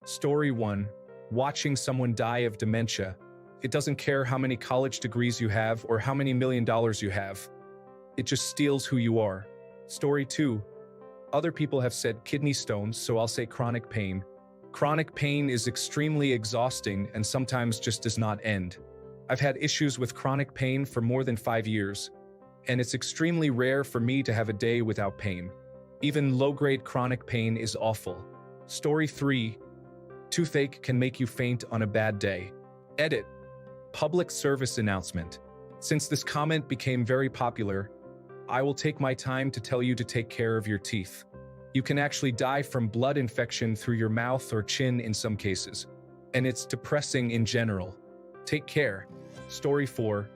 Story 1. Watching someone die of dementia. It doesn't care how many college degrees you have or how many $1 million you have. It just steals who you are. Story 2. Other people have said kidney stones, so I'll say chronic pain. Chronic pain is extremely exhausting and sometimes just does not end. I've had issues with chronic pain for more than 5 years, and it's extremely rare for me to have a day without pain. Even low-grade chronic pain is awful. Story 3. Toothache can make you faint on a bad day. Edit. Public service announcement. Since this comment became very popular, I will take my time to tell you to take care of your teeth. You can actually die from blood infection through your mouth or chin in some cases, and it's depressing in general. Take care. Story 4.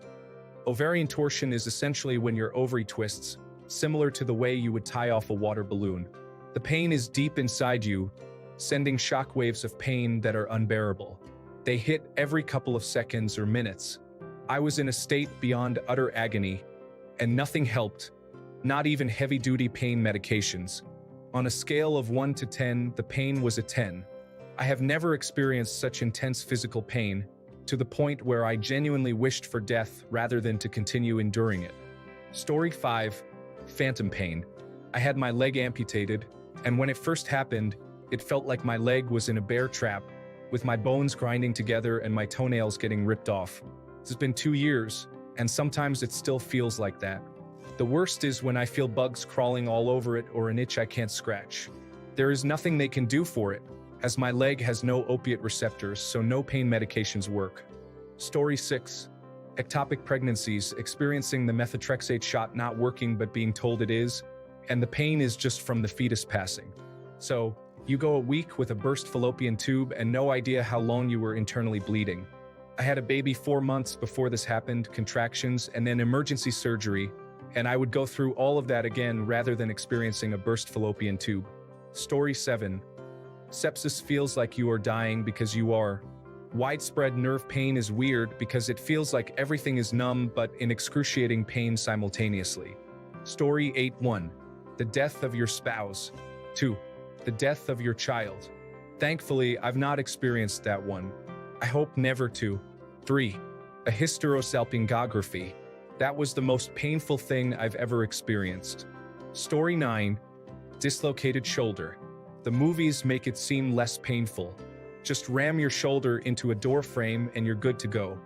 Ovarian torsion is essentially when your ovary twists, similar to the way you would tie off a water balloon. The pain is deep inside you, sending shockwaves of pain that are unbearable. They hit every couple of seconds or minutes. I was in a state beyond utter agony, and nothing helped, not even heavy-duty pain medications. On a scale of 1 to 10, the pain was a 10. I have never experienced such intense physical pain, to the point where I genuinely wished for death rather than to continue enduring it. Story 5. Phantom pain. I had my leg amputated, and when it first happened, it felt like my leg was in a bear trap, with my bones grinding together and my toenails getting ripped off. It's been 2 years, and sometimes it still feels like that. The worst is when I feel bugs crawling all over it or an itch I can't scratch. There is nothing they can do for it, as my leg has no opiate receptors, so no pain medications work. Story 6. Ectopic pregnancies, experiencing the methotrexate shot not working but being told it is, and the pain is just from the fetus passing. So, you go a week with a burst fallopian tube and no idea how long you were internally bleeding. I had a baby 4 months before this happened, contractions, and then emergency surgery, and I would go through all of that again rather than experiencing a burst fallopian tube. Story 7. Sepsis feels like you are dying because you are. Widespread nerve pain is weird because it feels like everything is numb but in excruciating pain simultaneously. Story 8.1. The death of your spouse. 2. The death of your child. Thankfully, I've not experienced that one. I hope never to. 3. A hysterosalpingography. That was the most painful thing I've ever experienced. Story 9. Dislocated shoulder. The movies make it seem less painful. Just ram your shoulder into a door frame and you're good to go.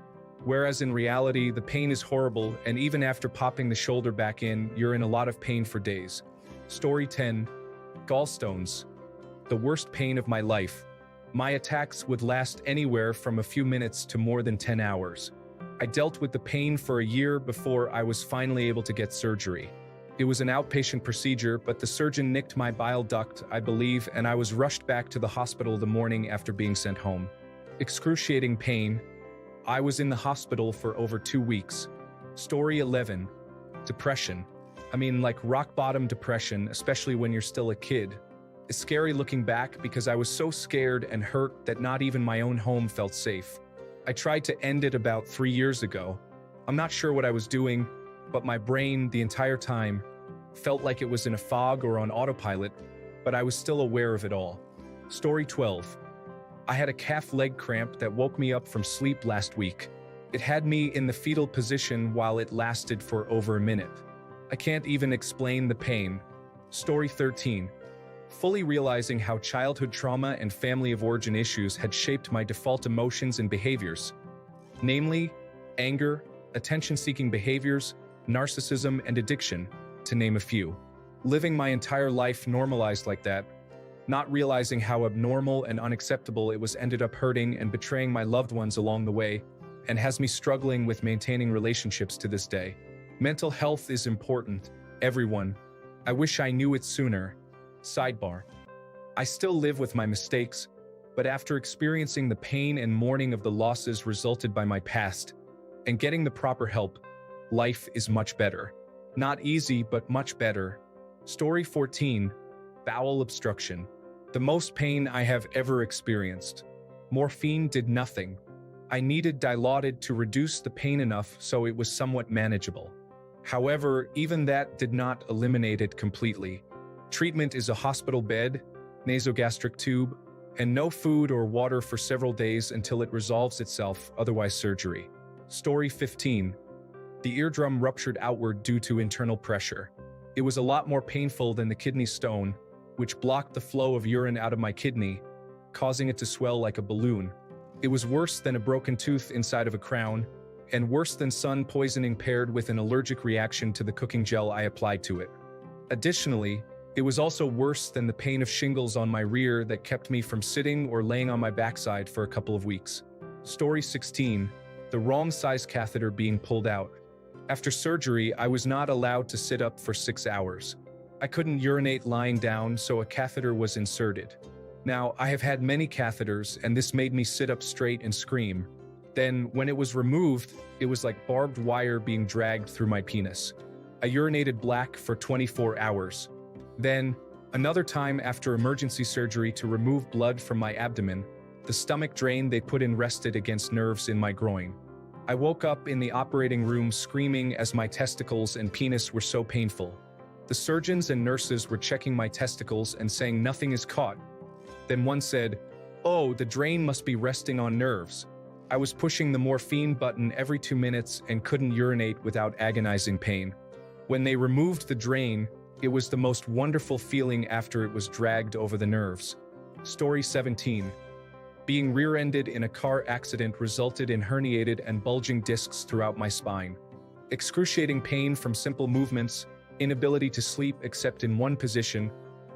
Whereas in reality, the pain is horrible, and even after popping the shoulder back in, you're in a lot of pain for days. Story 10. Gallstones. The worst pain of my life. My attacks would last anywhere from a few minutes to more than 10 hours. I dealt with the pain for a year before I was finally able to get surgery. It was an outpatient procedure, but the surgeon nicked my bile duct, I believe, and I was rushed back to the hospital the morning after being sent home. Excruciating pain. I was in the hospital for over 2 weeks. Story 11. Depression. I mean, like rock-bottom depression, especially when you're still a kid. It's scary looking back because I was so scared and hurt that not even my own home felt safe. I tried to end it about 3 years ago. I'm not sure what I was doing, but my brain, the entire time, felt like it was in a fog or on autopilot, but I was still aware of it all. Story 12. I had a calf leg cramp that woke me up from sleep last week. It had me in the fetal position while it lasted for over a minute. I can't even explain the pain. Story 13. Fully realizing how childhood trauma and family of origin issues had shaped my default emotions and behaviors, namely, anger, attention-seeking behaviors, narcissism, and addiction, to name a few. Living my entire life normalized like that, not realizing how abnormal and unacceptable it was ended up hurting and betraying my loved ones along the way, and has me struggling with maintaining relationships to this day. Mental health is important, everyone. I wish I knew it sooner. Sidebar. I still live with my mistakes, but after experiencing the pain and mourning of the losses resulted by my past, and getting the proper help, life is much better. Not easy, but much better. Story 14. Bowel obstruction. The most pain I have ever experienced. Morphine did nothing. I needed Dilaudid to reduce the pain enough so it was somewhat manageable. However, even that did not eliminate it completely. Treatment is a hospital bed, nasogastric tube, and no food or water for several days until it resolves itself, otherwise surgery. Story 15. The eardrum ruptured outward due to internal pressure. It was a lot more painful than the kidney stone, which blocked the flow of urine out of my kidney, causing it to swell like a balloon. It was worse than a broken tooth inside of a crown, and worse than sun poisoning paired with an allergic reaction to the cooking gel I applied to it. Additionally, it was also worse than the pain of shingles on my rear that kept me from sitting or laying on my backside for a couple of weeks. Story 16. The wrong size catheter being pulled out. After surgery, I was not allowed to sit up for 6 hours. I couldn't urinate lying down, so a catheter was inserted. Now, I have had many catheters, and this made me sit up straight and scream. Then, when it was removed, it was like barbed wire being dragged through my penis. I urinated black for 24 hours. Then, another time after emergency surgery to remove blood from my abdomen, the stomach drain they put in rested against nerves in my groin. I woke up in the operating room screaming as my testicles and penis were so painful. The surgeons and nurses were checking my testicles and saying nothing is caught. Then one said, "Oh, the drain must be resting on nerves." I was pushing the morphine button every 2 minutes and couldn't urinate without agonizing pain. When they removed the drain, it was the most wonderful feeling after it was dragged over the nerves. Story 17. Being rear-ended in a car accident resulted in herniated and bulging discs throughout my spine. Excruciating pain from simple movements, inability to sleep except in one position,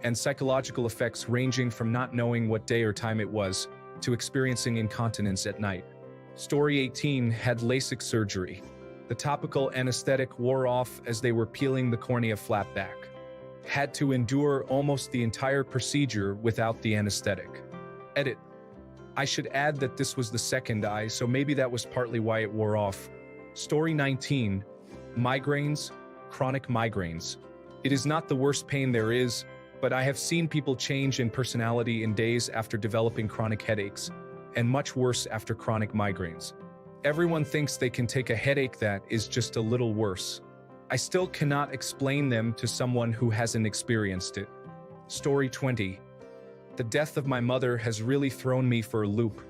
and psychological effects ranging from not knowing what day or time it was to experiencing incontinence at night. Story 18. Had LASIK surgery. The topical anesthetic wore off as they were peeling the cornea flat back. Had to endure almost the entire procedure without the anesthetic. Edit. I should add that this was the second eye, so maybe that was partly why it wore off. Story 19. Migraines, chronic migraines. It is not the worst pain there is, but I have seen people change in personality in days after developing chronic headaches, and much worse after chronic migraines. Everyone thinks they can take a headache that is just a little worse. I still cannot explain them to someone who hasn't experienced it. Story 20. The death of my mother has really thrown me for a loop.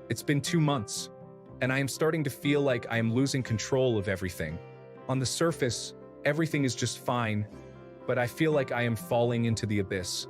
It's been 2 months, and I am starting to feel like I am losing control of everything. On the surface, everything is just fine, but I feel like I am falling into the abyss.